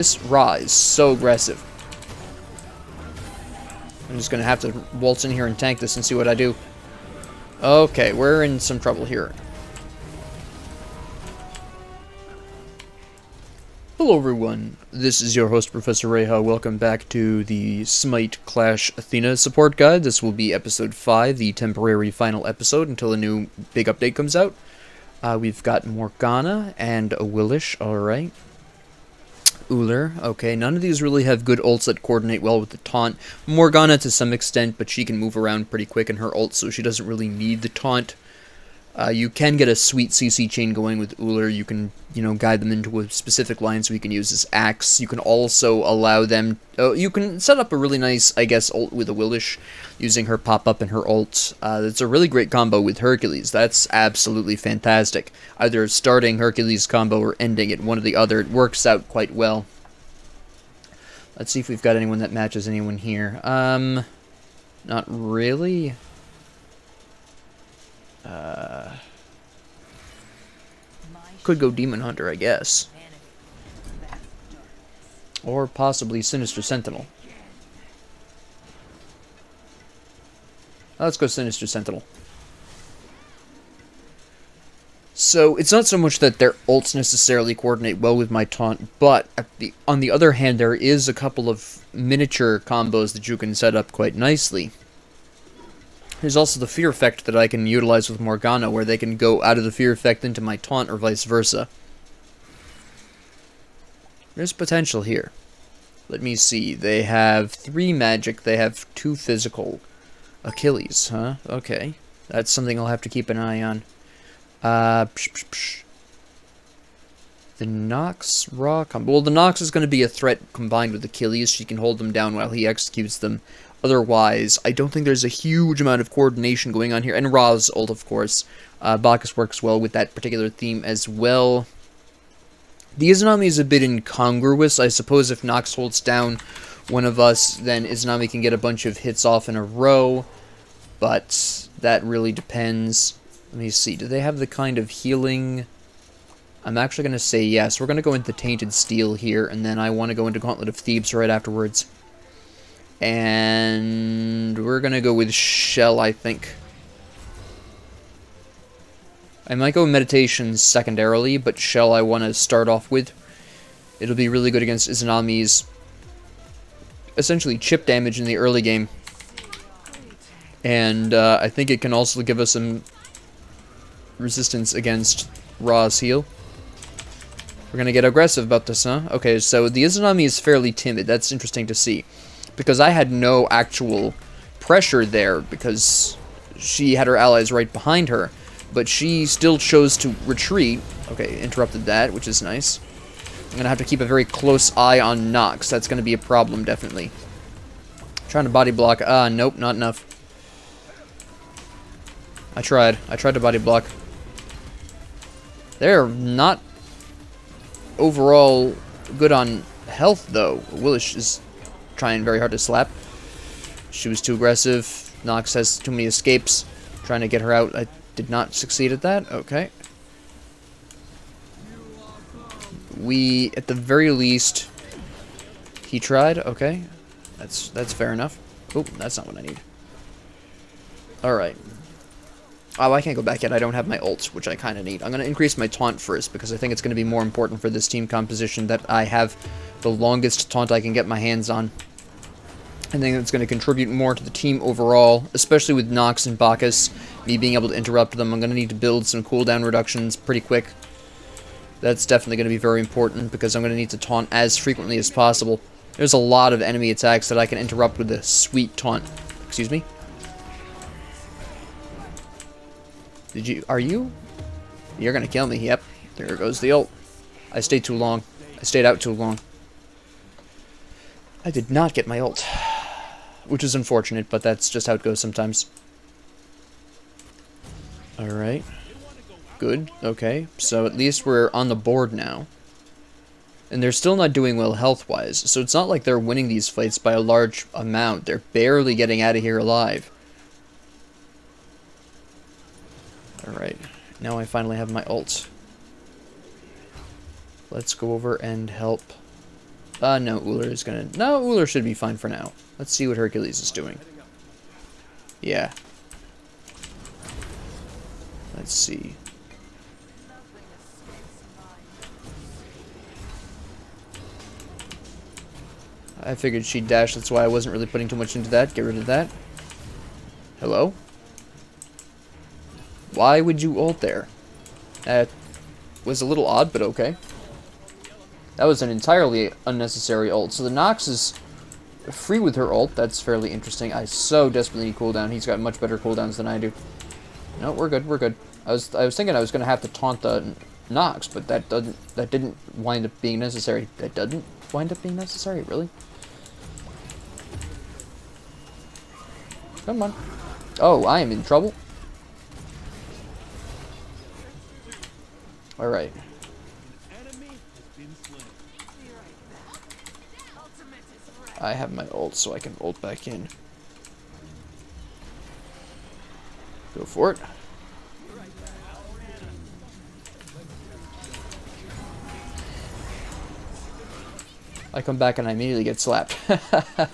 This Ra is so aggressive. I'm just gonna have to waltz in here and tank this and see what I do. Okay, we're in some trouble here. Hello everyone, this is your host Professor Reha. Welcome back to the SMITE Athena support guide. This will be episode 5, the temporary final episode until a new big update comes out. We've got Morgana and a Willish, alright. Uller, okay, none of these really have good ults that coordinate well with the taunt. Morgana to some extent, but she can move around pretty quick in her ult, so she doesn't really need the taunt. You can get a sweet CC chain going with Uller. You can, guide them into a specific line so you can use his axe. You can also allow them... you can set up a really nice, I guess, ult with a Willish using her pop-up and her ult. It's a really great combo with Hercules. That's absolutely fantastic. Either starting Hercules combo or ending it, one or the other. It works out quite well. Let's see if we've got anyone that matches anyone here. Not really. Could go Demon Hunter, I guess. Or possibly Sinister Sentinel. Let's go Sinister Sentinel. So, it's not so much that their ults necessarily coordinate well with my taunt, but on the other hand, there is a couple of miniature combos that you can set up quite nicely. There's also the fear effect that I can utilize with Morgana, where they can go out of the fear effect into my taunt, or vice versa. There's potential here. Let me see. They have 3 magic, they have 2 physical. Achilles, huh? Okay. That's something I'll have to keep an eye on. The Nox Raw combo. Well, the Nox is going to be a threat combined with Achilles. She can hold them down while he executes them. Otherwise, I don't think there's a huge amount of coordination going on here. And Ra's ult, of course. Bacchus works well with that particular theme as well. The Izanami is a bit incongruous. I suppose if Nox holds down one of us, then Izanami can get a bunch of hits off in a row. But that really depends. Let me see. Do they have the kind of healing... I'm actually going to say yes. We're going to go into Tainted Steel here, and then I want to go into Gauntlet of Thebes right afterwards. And we're going to go with Shell, I think. I might go Meditation secondarily, but Shell I want to start off with. It'll be really good against Izanami's essentially chip damage in the early game. And I think it can also give us some resistance against Ra's heal. We're going to get aggressive about this, huh? Okay, so the Izanami is fairly timid. That's interesting to see. Because I had no actual pressure there, because she had her allies right behind her. But she still chose to retreat. Okay, interrupted that, which is nice. I'm going to have to keep a very close eye on Nox. That's going to be a problem, definitely. Trying to body block. Nope, not enough. I tried to body block. They're not overall good on health, though. Willish is trying very hard to slap. She was too aggressive. Nox has too many escapes. Trying to get her out. I did not succeed at that. Okay. We, at the very least... He tried. Okay. That's fair enough. Oh, that's not what I need. Alright. Oh, I can't go back yet. I don't have my ult, which I kind of need. I'm going to increase my taunt first, because I think it's going to be more important for this team composition that I have the longest taunt I can get my hands on. I think it's going to contribute more to the team overall, especially with Nox and Bacchus. Me being able to interrupt them, I'm going to need to build some cooldown reductions pretty quick. That's definitely going to be very important, because I'm going to need to taunt as frequently as possible. There's a lot of enemy attacks that I can interrupt with a sweet taunt. Excuse me? Are you? You're gonna kill me, yep. There goes the ult. I stayed too long. I stayed out too long. I did not get my ult. Which is unfortunate, but that's just how it goes sometimes. Alright. Good, okay. So at least we're on the board now. And they're still not doing well health-wise, so it's not like they're winning these fights by a large amount. They're barely getting out of here alive. Alright, now I finally have my ult. Let's go over and help No, Uller is gonna... No, Uller should be fine for now. Let's see what Hercules is doing. Yeah. Let's see. I figured she'd dash, that's why I wasn't really putting too much into that. Get rid of that. Hello? Why would you ult there? That was a little odd, but okay. That was an entirely unnecessary ult. So the Nox is free with her ult. That's fairly interesting. I so desperately need cooldown. He's got much better cooldowns than I do. No, we're good. We're good. I was thinking I was gonna have to taunt the Nox, but that didn't wind up being necessary. That doesn't wind up being necessary, really? Come on. Oh, I am in trouble. All right. I have my ult, so I can ult back in. Go for it. I come back and I immediately get slapped.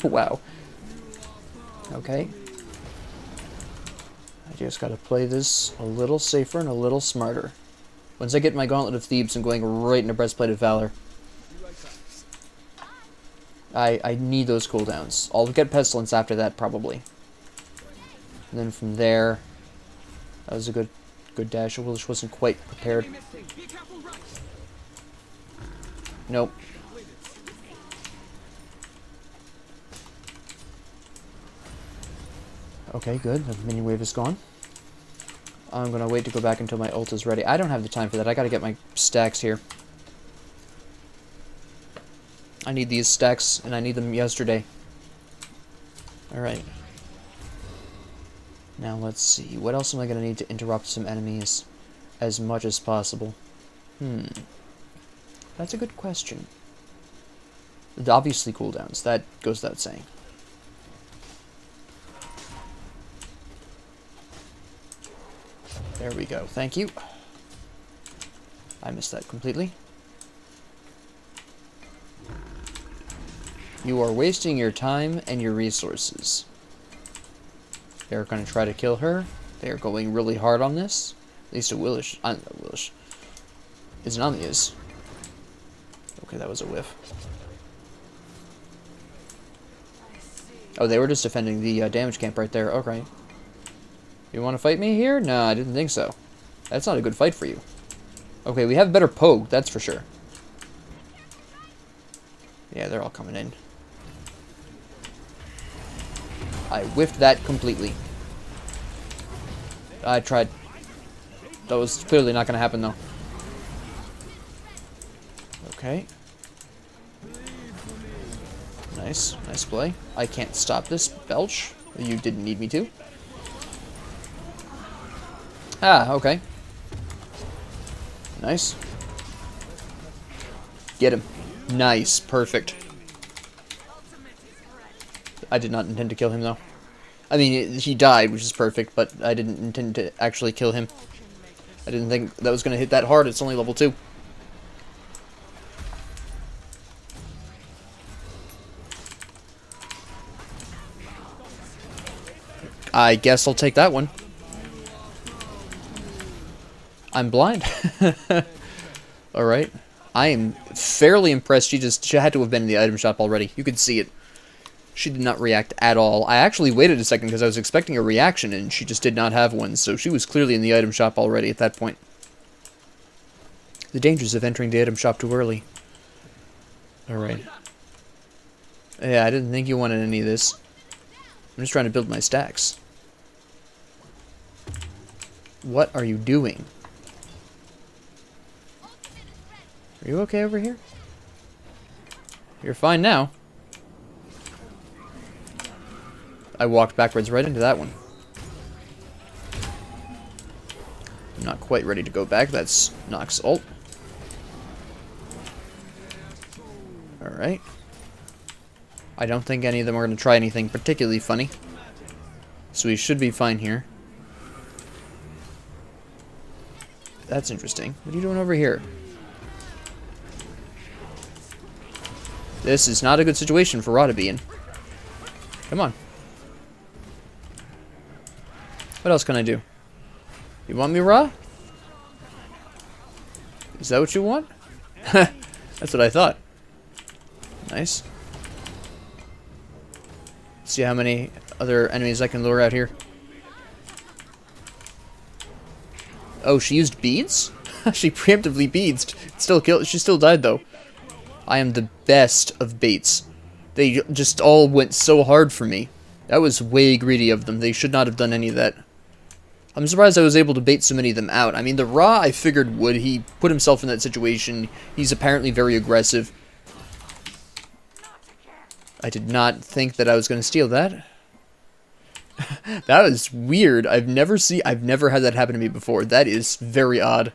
Wow. Okay. I just gotta play this a little safer and a little smarter. Once I get my Gauntlet of Thebes, I'm going right into Breastplate of Valor. I need those cooldowns. I'll get Pestilence after that, probably. And then from there... That was a good dash. I wasn't quite prepared. Nope. Okay, good. The mini wave is gone. I'm gonna wait to go back until my ult is ready. I don't have the time for that. I gotta get my stacks here. I need these stacks, and I need them yesterday. Alright. Now let's see. What else am I gonna need to interrupt some enemies as much as possible? That's a good question. Obviously cooldowns. That goes without saying. There we go. Thank you. I missed that completely. You are wasting your time and your resources. They're going to try to kill her. They're going really hard on this. At least a Willish. Willish. Izanami is. Okay, that was a whiff. Oh, they were just defending the damage camp right there. Okay. You want to fight me here? No, I didn't think so. That's not a good fight for you. Okay, we have better poke, that's for sure. Yeah, they're all coming in. I whiffed that completely. I tried. That was clearly not going to happen, though. Okay. Nice. Nice play. I can't stop this, Belch. You didn't need me to. Ah, okay. Nice. Get him. Nice. Perfect. I did not intend to kill him, though. I mean, he died, which is perfect, but I didn't intend to actually kill him. I didn't think that was going to hit that hard. It's only level 2. I guess I'll take that one. I'm blind. Alright. I am fairly impressed. She had to have been in the item shop already. You could see it. She did not react at all. I actually waited a second because I was expecting a reaction and she just did not have one, so she was clearly in the item shop already at that point. The dangers of entering the item shop too early. Alright. Yeah, I didn't think you wanted any of this. I'm just trying to build my stacks. What are you doing? Are you okay over here? You're fine now. I walked backwards right into that one. I'm not quite ready to go back. That's Nox ult. Alright. I don't think any of them are going to try anything particularly funny. So we should be fine here. That's interesting. What are you doing over here? This is not a good situation for Ra to be in. Come on. What else can I do? You want me, Ra? Is that what you want? That's what I thought. Nice. Let's see how many other enemies I can lure out here. Oh, she used beads? She preemptively beads. She still died, though. I am the best of baits. They just all went so hard for me. That was way greedy of them. They should not have done any of that. I'm surprised I was able to bait so many of them out. I mean, the Ra I figured would. He put himself in that situation. He's apparently very aggressive. I did not think that I was going to steal that. That was weird. I've never had that happen to me before. That is very odd.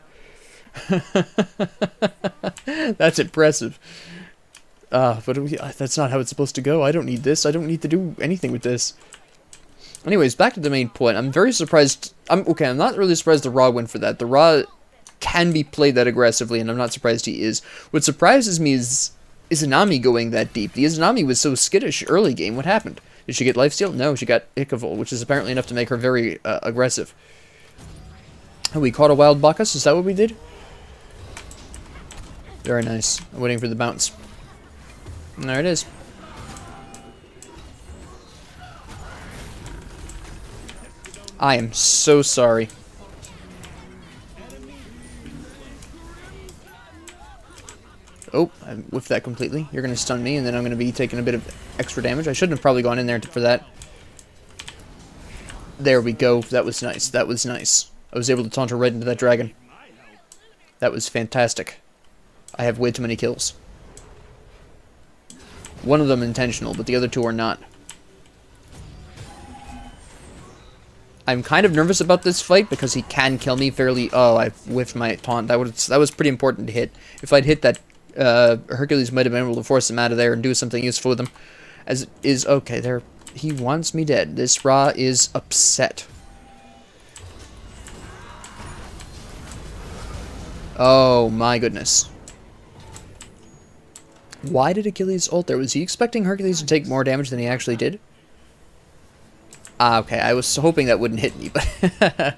That's impressive. But that's not how it's supposed to go. I don't need this. I don't need to do anything with this. Anyways, back to the main point. I'm very surprised. I'm not really surprised the Ra went for that. The Ra can be played that aggressively, and I'm not surprised he is. What surprises me is Izanami going that deep. The Izanami was so skittish early game. What happened? Did she get lifesteal? No, she got Ikavol, which is apparently enough to make her very aggressive. Oh, we caught a wild Bacchus? Is that what we did? Very nice. I'm waiting for the bounce. And there it is. I am so sorry. Oh, I whiffed that completely. You're going to stun me, and then I'm going to be taking a bit of extra damage. I shouldn't have probably gone in there for that. There we go. That was nice. That was nice. I was able to taunt her right into that dragon. That was fantastic. I have way too many kills. One of them intentional, but the other two are not. I'm kind of nervous about this fight because he can kill me fairly. Oh, I whiffed my taunt. That was pretty important to hit. If I'd hit that, Hercules might have been able to force him out of there and do something useful with him. As it is, okay, there. He wants me dead. This Ra is upset. Oh my goodness. Why did Achilles ult there? Was he expecting Hercules to take more damage than he actually did? Ah, okay. I was hoping that wouldn't hit me, but...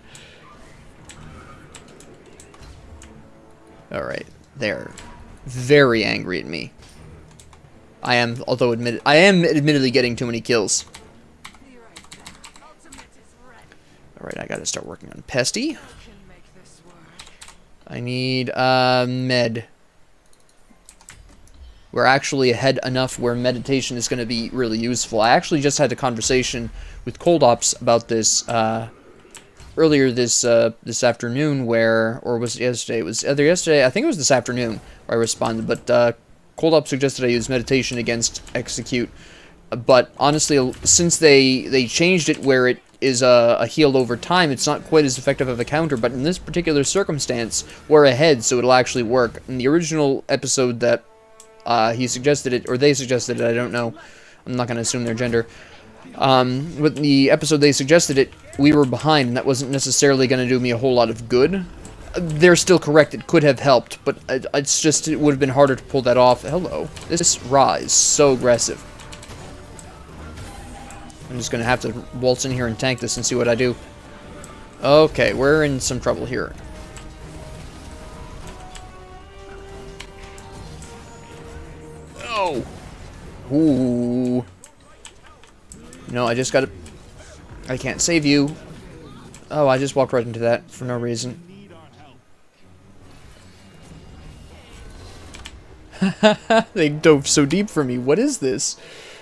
Alright. They're very angry at me. I am admittedly getting too many kills. Alright, I gotta start working on Pesty. I need, med. We're actually ahead enough where meditation is going to be really useful. I actually just had a conversation with Cold Ops about this earlier this afternoon, or was it yesterday? It was either yesterday, I think it was this afternoon where I responded, but Cold Ops suggested I use meditation against execute. But honestly, since they changed it where it is a heal over time, it's not quite as effective of a counter, but in this particular circumstance, we're ahead, so it'll actually work. In the original episode that he suggested it, or they suggested it, I don't know. I'm not going to assume their gender. With the episode they suggested it, we were behind, and that wasn't necessarily going to do me a whole lot of good. They're still correct, it could have helped, but it's just, it would have been harder to pull that off. Hello. This Ra is so aggressive. I'm just going to have to waltz in here and tank this and see what I do. Okay, we're in some trouble here. Oh! Ooh. No, I just gotta... I can't save you. Oh, I just walked right into that for no reason. They dove so deep for me. What is this?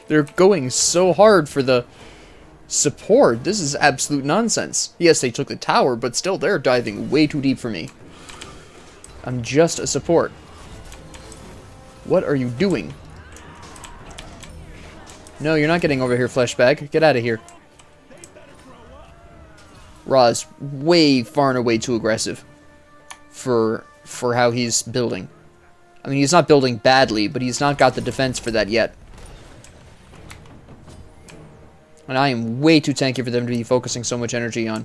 They're going so hard for the support. This is absolute nonsense. Yes, they took the tower, but still, they're diving way too deep for me. I'm just a support. What are you doing? No, you're not getting over here, Fleshbag. Get out of here. Ra's way far and away too aggressive for how he's building. I mean, he's not building badly, but he's not got the defense for that yet. And I am way too tanky for them to be focusing so much energy on.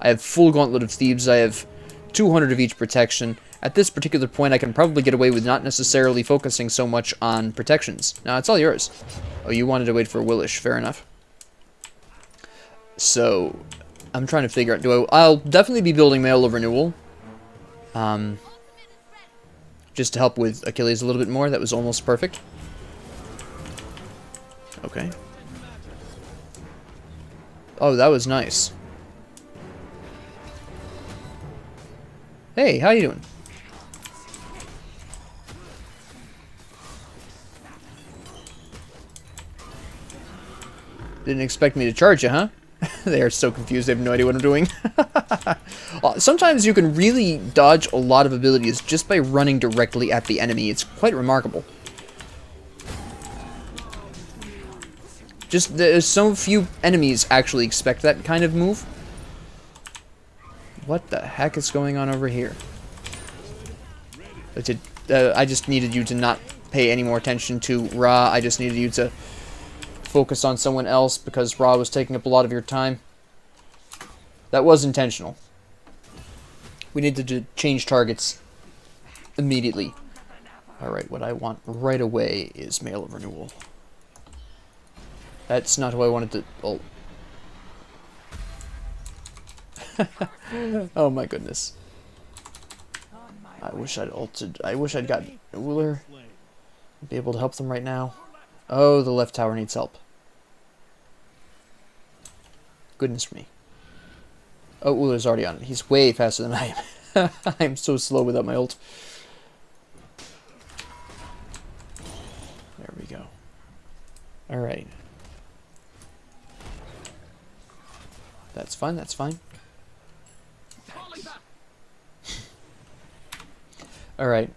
I have full Gauntlet of Thebes, I have 200 of each protection, At this particular point, I can probably get away with not necessarily focusing so much on protections. Now, it's all yours. Oh, you wanted to wait for Willish. Fair enough. So, I'm trying to figure out... I'll definitely be building Mail of Renewal. Just to help with Achilles a little bit more. That was almost perfect. Okay. Oh, that was nice. Hey, how you doing? Didn't expect me to charge you, huh? They are so confused, they have no idea what I'm doing. Sometimes you can really dodge a lot of abilities just by running directly at the enemy. It's quite remarkable. Just, there's so few enemies actually expect that kind of move. What the heck is going on over here? I just needed you to not pay any more attention to Ra. I just needed you to focus on someone else because Ra was taking up a lot of your time. That was intentional. We needed to change targets immediately. Alright, what I want right away is Mail of Renewal. That's not who I wanted to... Oh, oh my goodness. I wish I'd ulted. I wish I'd gotten Uller. Be able to help them right now. Oh, the left tower needs help. Goodness me. Oh, Uller's already on it. He's way faster than I am. I'm so slow without my ult. There we go. Alright. That's fine, that's fine. Alright.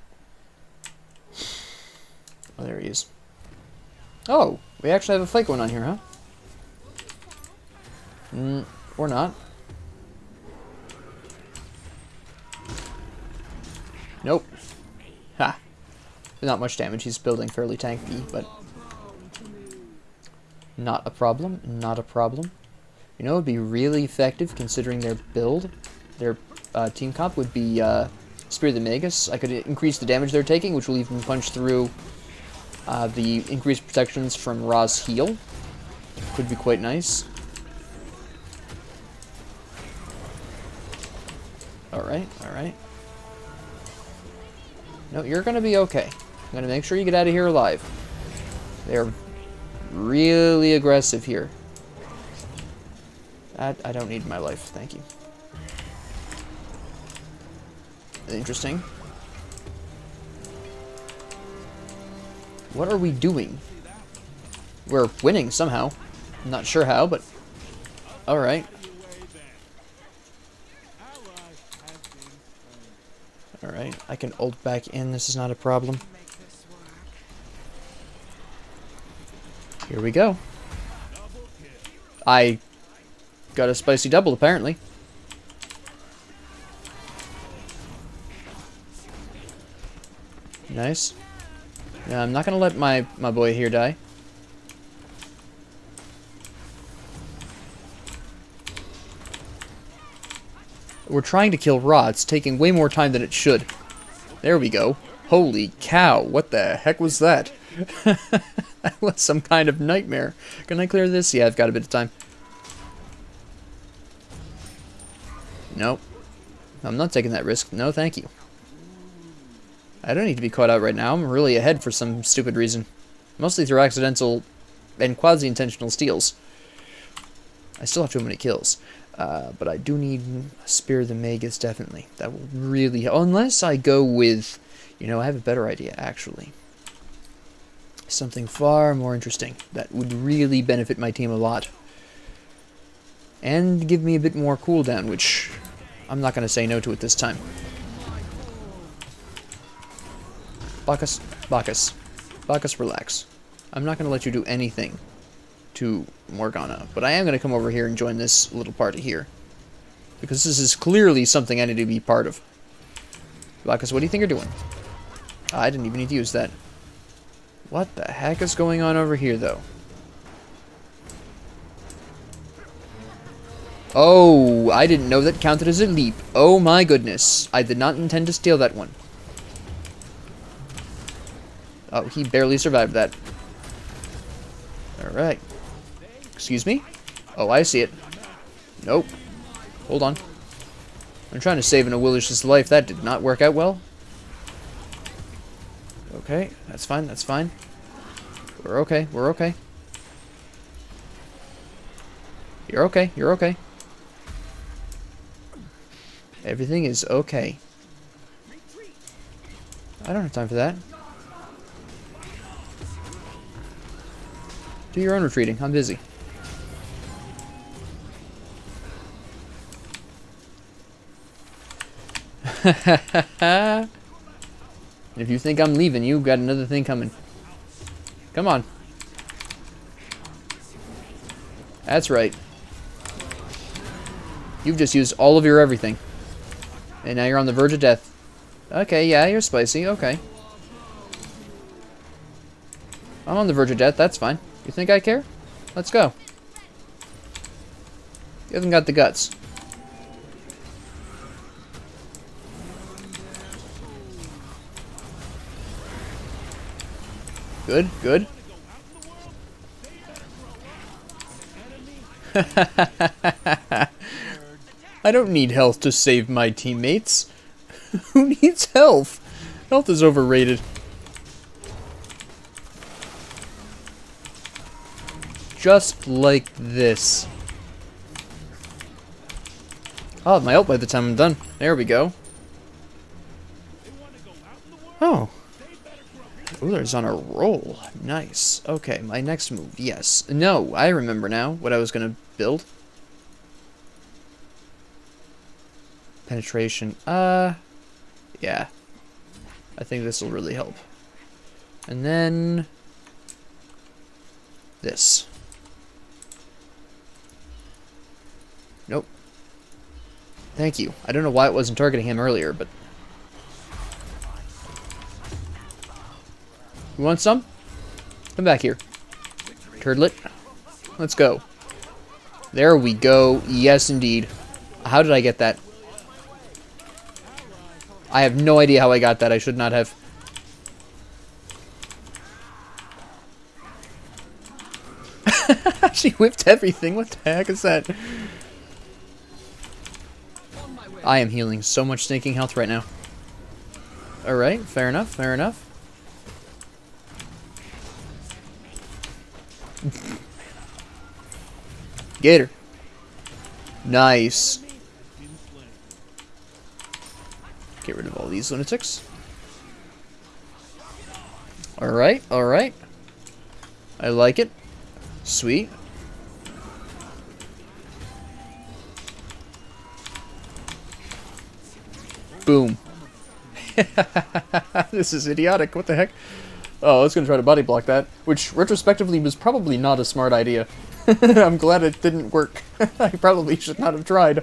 Oh, there he is. Oh, we actually have a fight going on here, huh? Or not. Nope. Ha. Not much damage. He's building fairly tanky, but... not a problem. Not a problem. You know, it would be really effective considering their build. Their team comp would be Spear the Magus. I could increase the damage they're taking, which will even punch through the increased protections from Ra's heal. Could be quite nice. Alright, alright. No, you're gonna be okay. I'm gonna make sure you get out of here alive. They're really aggressive here. I don't need my life, thank you. Interesting. What are we doing? We're winning somehow. I'm not sure how, but... alright. Alright, I can ult back in, this is not a problem. Here we go. I got a spicy double, apparently. Nice. Yeah, I'm not gonna let my boy here die. We're trying to kill Ra. It's taking way more time than it should. There we go. Holy cow, what the heck was that? That was some kind of nightmare. Can I clear this? Yeah, I've got a bit of time. Nope. I'm not taking that risk. No, thank you. I don't need to be caught out right now. I'm really ahead for some stupid reason. Mostly through accidental and quasi-intentional steals. I still have too many kills. But I do need Spear the Magus, definitely. That will really... unless I go with... you know, I have a better idea, actually. Something far more interesting. That would really benefit my team a lot. And give me a bit more cooldown, which... I'm not going to say no to it this time. Bacchus, Bacchus. Bacchus, relax. I'm not going to let you do anything to Morgana, but I am going to come over here and join this little party here. Because this is clearly something I need to be part of. Bacchus, what do you think you're doing? I didn't even need to use that. What the heck is going on over here, though? Oh, I didn't know that counted as a leap. Oh my goodness. I did not intend to steal that one. Oh, he barely survived that. Alright. Excuse me? Oh, I see it. Nope. Hold on. I'm trying to save an Awilish's life. That did not work out well. Okay, that's fine, that's fine. We're okay, we're okay. You're okay, you're okay. Everything is okay. I don't have time for that. Do your own retreating, I'm busy. If you think I'm leaving, you've got another thing coming. Come on. That's right. You've just used all of your everything. And now you're on the verge of death. Okay, yeah, you're spicy. Okay. I'm on the verge of death. That's fine. You think I care? Let's go. You haven't got the guts. Good, good. I don't need health to save my teammates. Who needs health? Health is overrated. Just like this. I'll have my ult by the time I'm done. There we go. Oh. Ullr's on a roll. Nice. Okay, my next move. Yes. No, I remember now what I was going to build. Penetration. Yeah. I think this will really help. And then this. Nope. Thank you. I don't know why it wasn't targeting him earlier, but... You want some? Come back here. Turdlet. Let's go. There we go. Yes, indeed. How did I get that? I have no idea how I got that. I should not have. She whipped everything. What the heck is that? I am healing so much stinking health right now. Alright, fair enough, fair enough. Get her. Nice. Get rid of all these lunatics. Alright, alright. I like it. Sweet. Boom. This is idiotic. What the heck? Oh, I was going to try to body block that, which retrospectively was probably not a smart idea. I'm glad it didn't work. I probably should not have tried.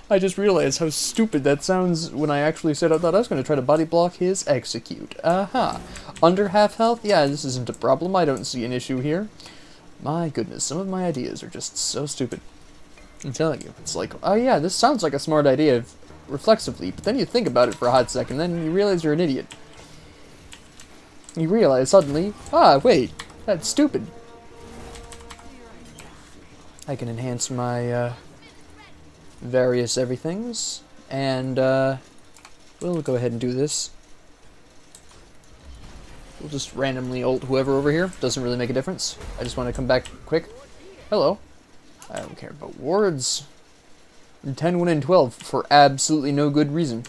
I just realized how stupid that sounds when I actually said I thought I was going to try to body block his execute. Aha. Under half health? Yeah, this isn't a problem. I don't see an issue here. My goodness, some of my ideas are just so stupid. I'm telling you. It's like, oh yeah, this sounds like a smart idea reflexively, but then you think about it for a hot second, then you realize you're an idiot. You realize suddenly, ah, wait, that's stupid. I can enhance my various everythings, and we'll go ahead and do this. We'll just randomly ult whoever over here. Doesn't really make a difference. I just want to come back quick. Hello. I don't care about wards. 10, 1, and 12 for absolutely no good reason.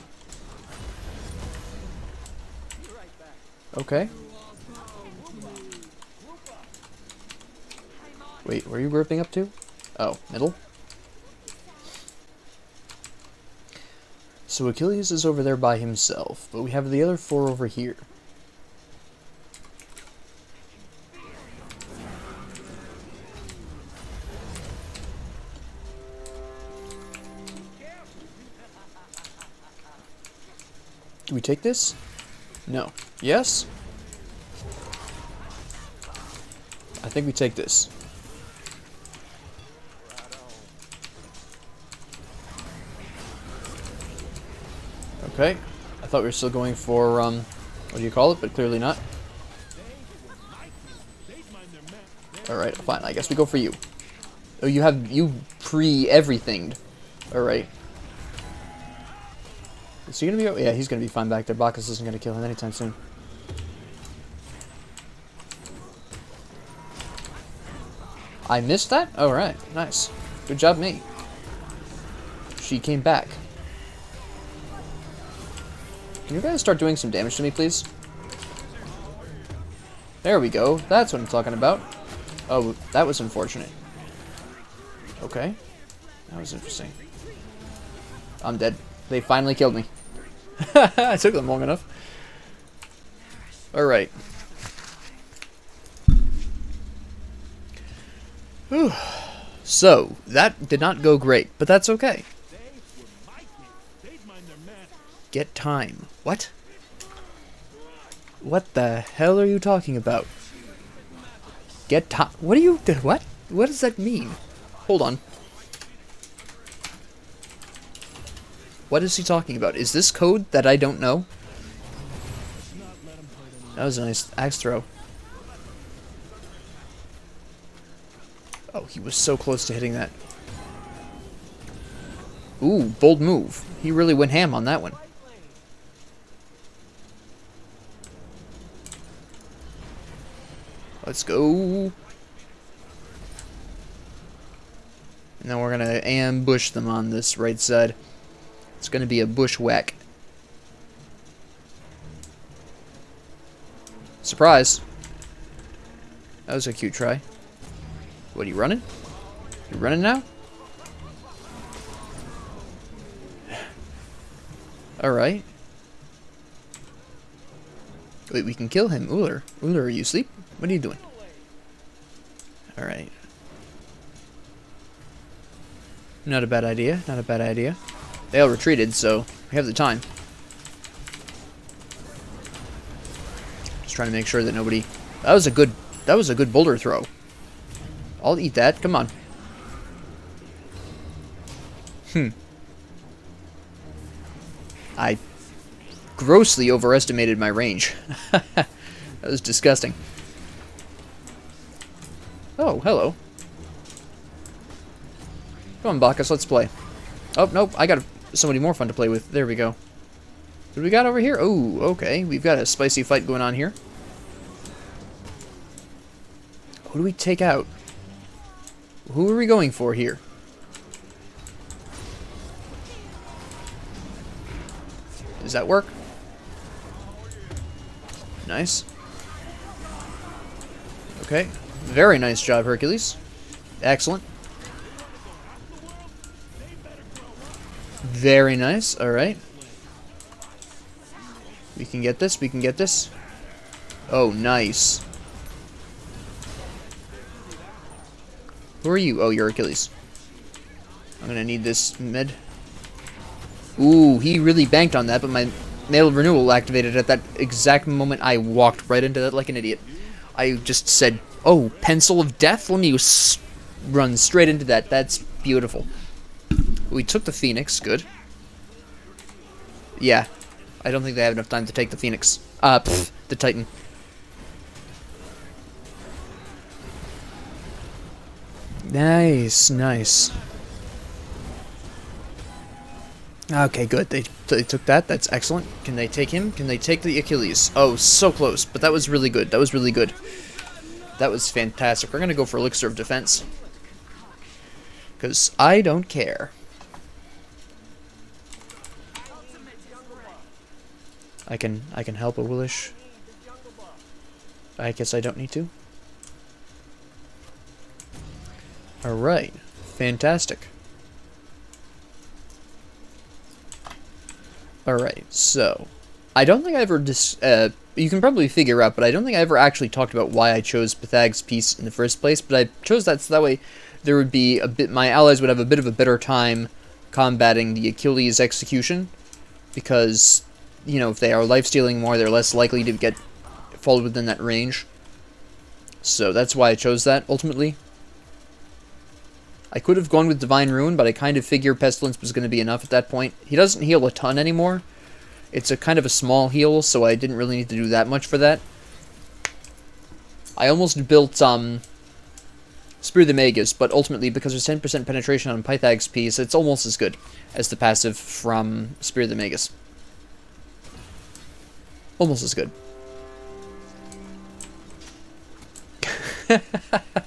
Okay. Wait, where are you grouping up to? Oh, middle. So Achilles is over there by himself, but we have the other 4 over here. Do we take this? No. Yes? I think we take this. Okay. I thought we were still going for, what do you call it? But clearly not. Alright, fine. I guess we go for you. Oh, you pre-everythinged. Alright. Is he gonna be... Yeah, he's gonna be fine back there. Bacchus isn't gonna kill him anytime soon. I missed that? Alright, nice. Good job, me. She came back. Can you guys start doing some damage to me, please? There we go. That's what I'm talking about. Oh, that was unfortunate. Okay. That was interesting. I'm dead. They finally killed me. I took them long enough. Alright. Whew. So, that did not go great, but that's okay. Get time. What? What the hell are you talking about? Get time. What are you... What? What does that mean? Hold on. What is he talking about? Is this code that I don't know? That was a nice axe throw. Oh, he was so close to hitting that. Ooh, bold move. He really went ham on that one. Let's go. And then we're going to ambush them on this right side. It's going to be a bushwhack. Surprise. That was a cute try. What, are you running? You running now? Alright. Wait, we can kill him. Uller. Uller, are you asleep? What are you doing? Alright. Not a bad idea. Not a bad idea. They all retreated, so we have the time. Just trying to make sure that nobody... That was a good boulder throw. I'll eat that. Come on. I grossly overestimated my range. That was disgusting. Oh, hello. Come on, Bacchus, let's play. Oh, nope, I got somebody more fun to play with. There we go. What do we got over here? Oh, okay. We've got a spicy fight going on here. Who do we take out? Who are we going for here? Does that work? Nice. Okay. Very nice job, Hercules. Excellent. Very nice. Alright. We can get this. We can get this. Oh, nice. Who are you? Oh, you're Achilles. I'm gonna need this mid. Ooh, he really banked on that, but my mail renewal activated at that exact moment. I walked right into that like an idiot. I just said, oh, pencil of death? Let me run straight into that. That's beautiful. We took the Phoenix. Good. Yeah. I don't think they have enough time to take the Phoenix. The Titan. Nice, nice. Okay, good. They took that. That's excellent. Can they take him? Can they take the Achilles? Oh, so close. But that was really good. That was really good. That was fantastic. We're going to go for Elixir of Defense. Because I don't care. I can help a Willish. I guess I don't need to. Alright. Fantastic. Alright, so... I don't think I ever... you can probably figure out, but I don't think I ever actually talked about why I chose Pythagoras' piece in the first place, but I chose that so that way there would be a bit... My allies would have a bit of a better time combating the Achilles' execution, because, you know, if they are lifestealing more, they're less likely to fall within that range. So that's why I chose that, ultimately. I could have gone with Divine Ruin, but I kind of figured Pestilence was going to be enough at that point. He doesn't heal a ton anymore. It's a kind of a small heal, so I didn't really need to do that much for that. I almost built Spear the Magus, but ultimately, because there's 10% penetration on Pythag's piece, it's almost as good as the passive from Spear the Magus. Almost as good.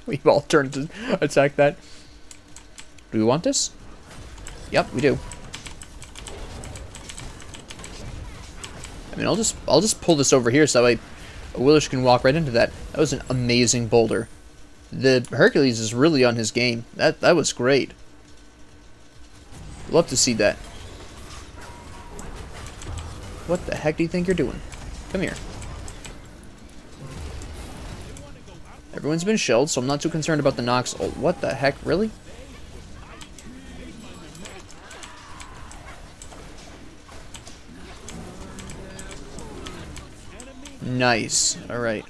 We've all turned to attack that. Do we want this? Yep, we do. I mean, I'll just pull this over here so that way Willish can walk right into that. That was an amazing boulder. The Hercules is really on his game. That was great. Love to see that. What the heck do you think you're doing? Come here. Everyone's been shelled, so I'm not too concerned about the Nox. Oh, what the heck? Really? Nice. Alright.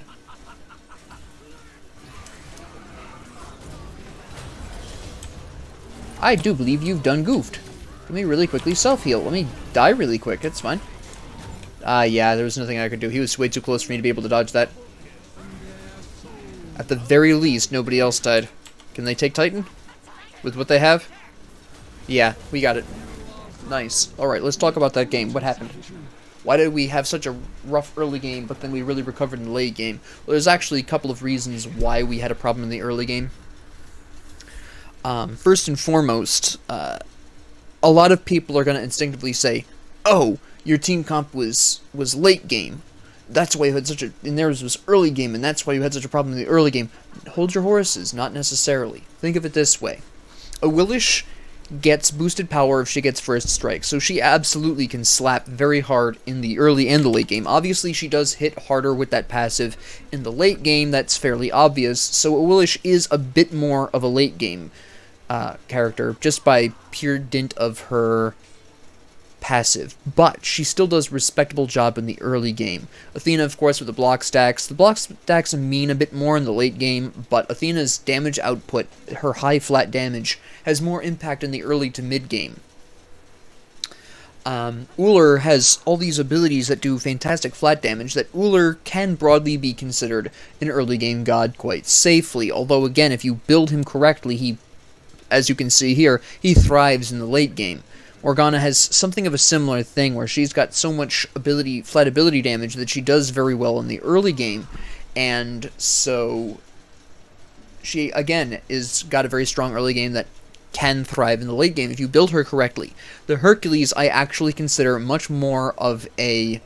I do believe you've done goofed. Let me really quickly self-heal. Let me die really quick. It's fine. Yeah, there was nothing I could do. He was way too close for me to be able to dodge that. At the very least, nobody else died. Can they take Titan? With what they have? Yeah, we got it. Nice. Alright, let's talk about that game. What happened? Why did we have such a rough early game, but then we really recovered in the late game? Well, there's actually a couple of reasons why we had a problem in the early game. First and foremost, a lot of people are going to instinctively say, oh, your team comp was late game. That's why you had such a... And theirs was early game, and that's why you had such a problem in the early game. Hold your horses, not necessarily. Think of it this way. A Willish gets boosted power if she gets first strike, so she absolutely can slap very hard in the early and the late game. Obviously, she does hit harder with that passive in the late game. That's fairly obvious, so a Willish is a bit more of a late game character, just by pure dint of her passive, but she still does a respectable job in the early game. Athena, of course, with the block stacks. The block stacks mean a bit more in the late game, but Athena's damage output, her high flat damage, has more impact in the early to mid game. Uller has all these abilities that do fantastic flat damage that Uller can broadly be considered an early game god quite safely, although again, if you build him correctly, he, as you can see here, he thrives in the late game. Morgana has something of a similar thing where she's got so much ability, flat ability damage that she does very well in the early game, and so she again is got a very strong early game that can thrive in the late game if you build her correctly. The Hercules I actually consider much more of a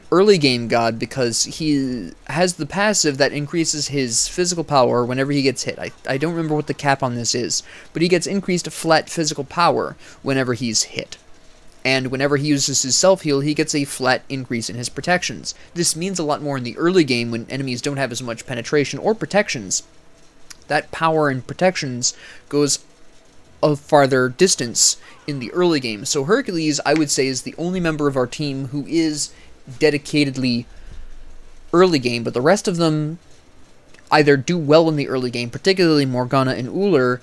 early game god because he has the passive that increases his physical power whenever he gets hit. I don't remember what the cap on this is, but he gets increased flat physical power whenever he's hit. And whenever he uses his self-heal, he gets a flat increase in his protections. This means a lot more in the early game when enemies don't have as much penetration or protections. That power and protections goes a farther distance in the early game. So Hercules, I would say, is the only member of our team who is dedicatedly early game, but the rest of them either do well in the early game, particularly Morgana and Uller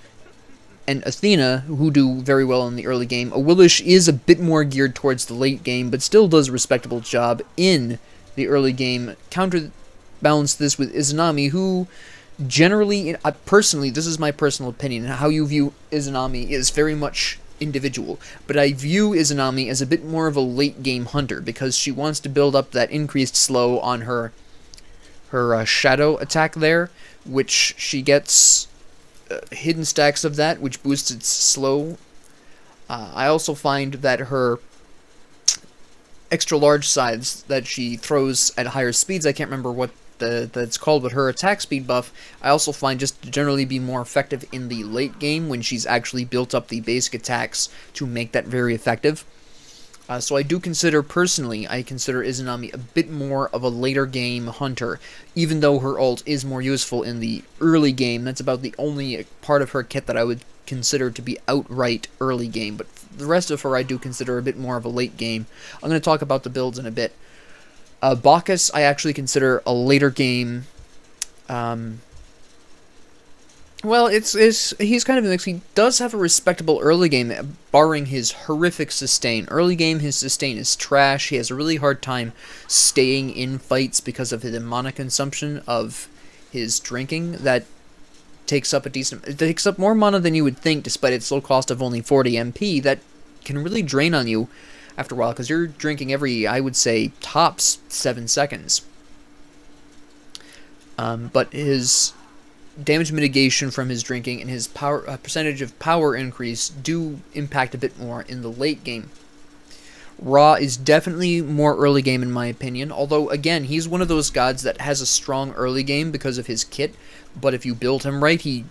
and Athena, who do very well in the early game. A Willish is a bit more geared towards the late game, but still does a respectable job in the early game. Counterbalance this with Izanami, who generally, personally, this is my personal opinion, how you view Izanami is very much individual, but I view Izanami as a bit more of a late game hunter because she wants to build up that increased slow on her shadow attack there, which she gets hidden stacks of that, which boosts its slow. I also find that her extra large sides that she throws at higher speeds, I can't remember what that's called, but her attack speed buff, I also find just to generally be more effective in the late game when she's actually built up the basic attacks to make that very effective. So I do consider, personally, I consider Izanami a bit more of a later game hunter, even though her ult is more useful in the early game. That's about the only part of her kit that I would consider to be outright early game, but the rest of her I do consider a bit more of a late game. I'm going to talk about the builds in a bit. Bacchus, I actually consider a later game. Well, he's kind of a mix. He does have a respectable early game, barring his horrific sustain. Early game, his sustain is trash. He has a really hard time staying in fights because of the mana consumption of his drinking that it takes up more mana than you would think, despite its low cost of only 40 MP. That can really drain on you after a while, because you're drinking every, I would say, tops 7 seconds. But his damage mitigation from his drinking and his percentage of power increase do impact a bit more in the late game. Ra is definitely more early game in my opinion, although again, he's one of those gods that has a strong early game because of his kit, but if you build him right, he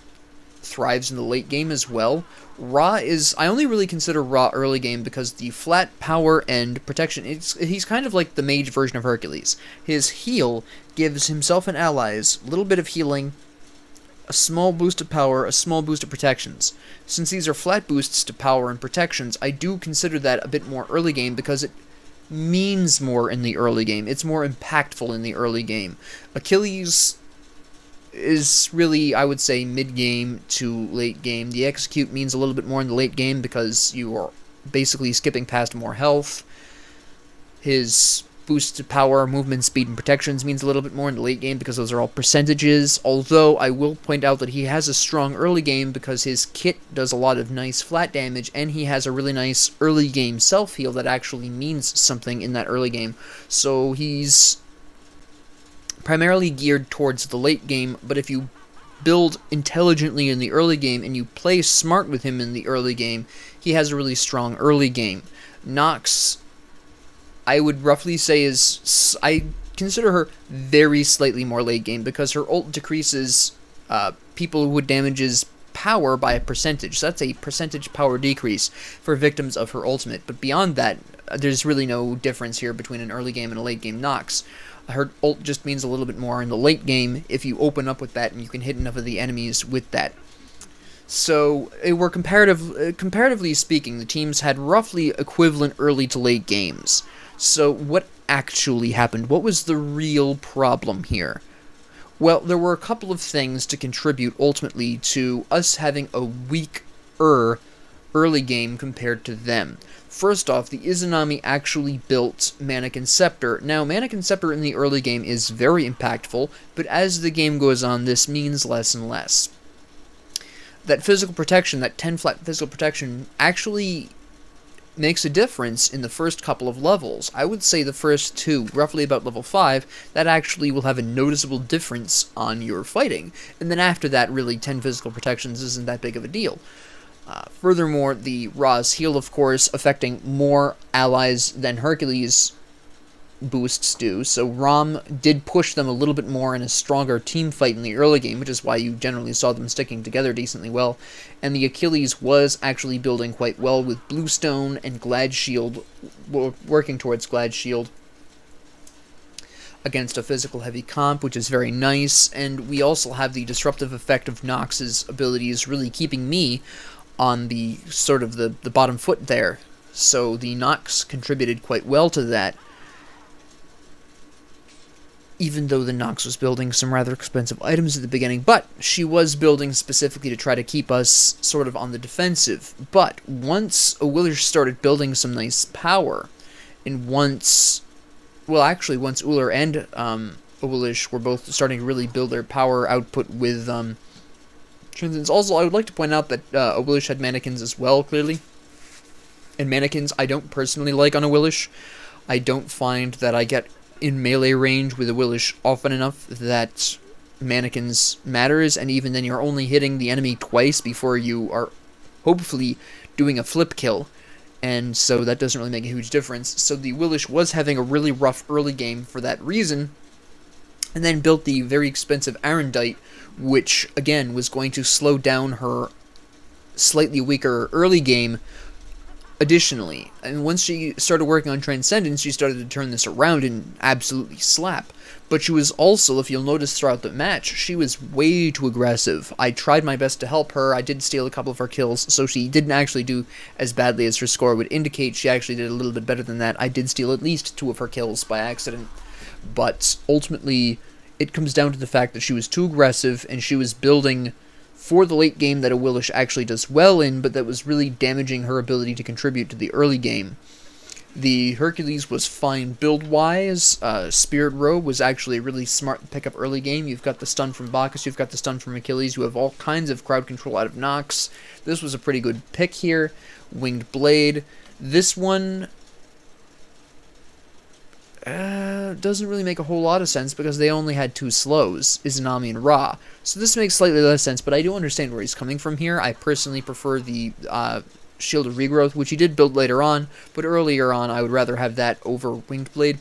thrives in the late game as well. I only really consider Ra early game because the flat power and protection, he's kind of like the mage version of Hercules. His heal gives himself and allies a little bit of healing, a small boost of power, a small boost of protections. Since these are flat boosts to power and protections, I do consider that a bit more early game because it means more in the early game. It's more impactful in the early game. Achilles is really, I would say, mid-game to late game. The execute means a little bit more in the late game because you are basically skipping past more health. His boost to power, movement, speed, and protections means a little bit more in the late game because those are all percentages, although I will point out that he has a strong early game because his kit does a lot of nice flat damage, and he has a really nice early game self-heal that actually means something in that early game. So he's primarily geared towards the late game, but if you build intelligently in the early game and you play smart with him in the early game, he has a really strong early game. Nox, I would roughly say I consider her very slightly more late game because her ult decreases people who damages power by a percentage. So that's a percentage power decrease for victims of her ultimate. But beyond that, there's really no difference here between an early game and a late game Nox. Her ult just means a little bit more in the late game if you open up with that and you can hit enough of the enemies with that. So, comparatively speaking, the teams had roughly equivalent early to late games. So, what actually happened? What was the real problem here? Well, there were a couple of things to contribute ultimately to us having a weaker early game compared to them. First off, the Izanami actually built Mannequin Scepter. Now, Mannequin Scepter in the early game is very impactful, but as the game goes on, this means less and less. That physical protection, that 10 flat physical protection, actually makes a difference in the first couple of levels. I would say the first two, roughly about level 5, that actually will have a noticeable difference on your fighting. And then after that, really, 10 physical protections isn't that big of a deal. Furthermore, the Ra's heal, of course, affecting more allies than Hercules boosts do, so Ram did push them a little bit more in a stronger team fight in the early game, which is why you generally saw them sticking together decently well, and the Achilles was actually building quite well with Bluestone and Glad Shield, working towards Glad Shield against a physical heavy comp, which is very nice, and we also have the disruptive effect of Nox's abilities really keeping me on the sort of the bottom foot there, so the Nox contributed quite well to that, even though the Nox was building some rather expensive items at the beginning, but she was building specifically to try to keep us sort of on the defensive. But once Awilish started building some nice power, and once Uller and Awilish were both starting to really build their power output with Transcendence. Also, I would like to point out that Awilish had mannequins as well, clearly. And mannequins I don't personally like on Awilish. I don't find that I get in melee range with Awilish often enough that mannequins matters, and even then you're only hitting the enemy twice before you are hopefully doing a flip kill, and so that doesn't really make a huge difference. So the Awilish was having a really rough early game for that reason, and then built the very expensive Arendite, which again was going to slow down her slightly weaker early game additionally. And once she started working on Transcendence, she started to turn this around and absolutely slap. But she was also, if you'll notice throughout the match, she was way too aggressive. I tried my best to help her. I did steal a couple of her kills, so she didn't actually do as badly as her score would indicate. She actually did a little bit better than that. I did steal at least 2 of her kills by accident. But ultimately, it comes down to the fact that she was too aggressive, and she was building for the late game that Awilish actually does well in, but that was really damaging her ability to contribute to the early game. The Hercules was fine build-wise. Spirit Robe was actually really smart to pick up early game. You've got the stun from Bacchus, you've got the stun from Achilles, you have all kinds of crowd control out of Nox. This was a pretty good pick here. Winged Blade. This one doesn't really make a whole lot of sense because they only had 2 slows, Izanami and Ra. So this makes slightly less sense, but I do understand where he's coming from here. I personally prefer the Shield of Regrowth, which he did build later on, but earlier on I would rather have that over Winged Blade.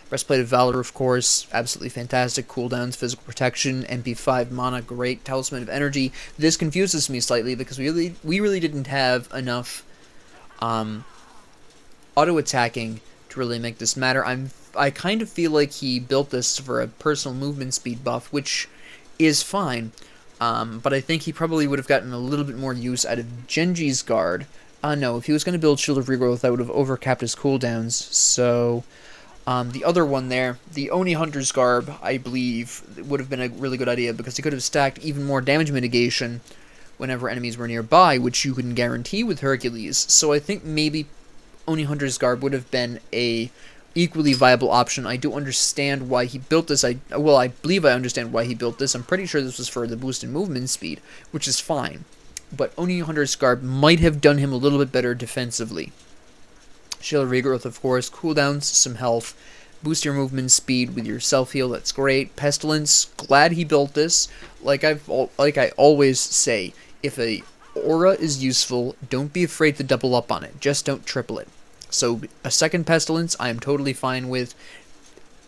Breastplate of Valor, of course, absolutely fantastic. Cooldowns, physical protection, MP5 mana, great. Talisman of Energy. This confuses me slightly because we really didn't have enough auto-attacking to really make this matter. I kind of feel like he built this for a personal movement speed buff, which is fine. But I think he probably would have gotten a little bit more use out of Genji's Guard. No, if he was going to build Shield of Regrowth, that would have overcapped his cooldowns. So, the other one there, the Oni Hunter's Garb, I believe, would have been a really good idea because he could have stacked even more damage mitigation whenever enemies were nearby, which you can guarantee with Hercules. So I think maybe Oni Hunter's Garb would have been a equally viable option. I do understand why he built this. I believe I understand why he built this. I'm pretty sure this was for the boost in movement speed, which is fine. But Oni Hunter's Garb might have done him a little bit better defensively. Shield of Regrowth, of course, cooldowns, some health, boost your movement speed with your self-heal, that's great. Pestilence, glad he built this. Like I always say, if a aura is useful, don't be afraid to double up on it. Just don't triple it. So a second Pestilence, I am totally fine with.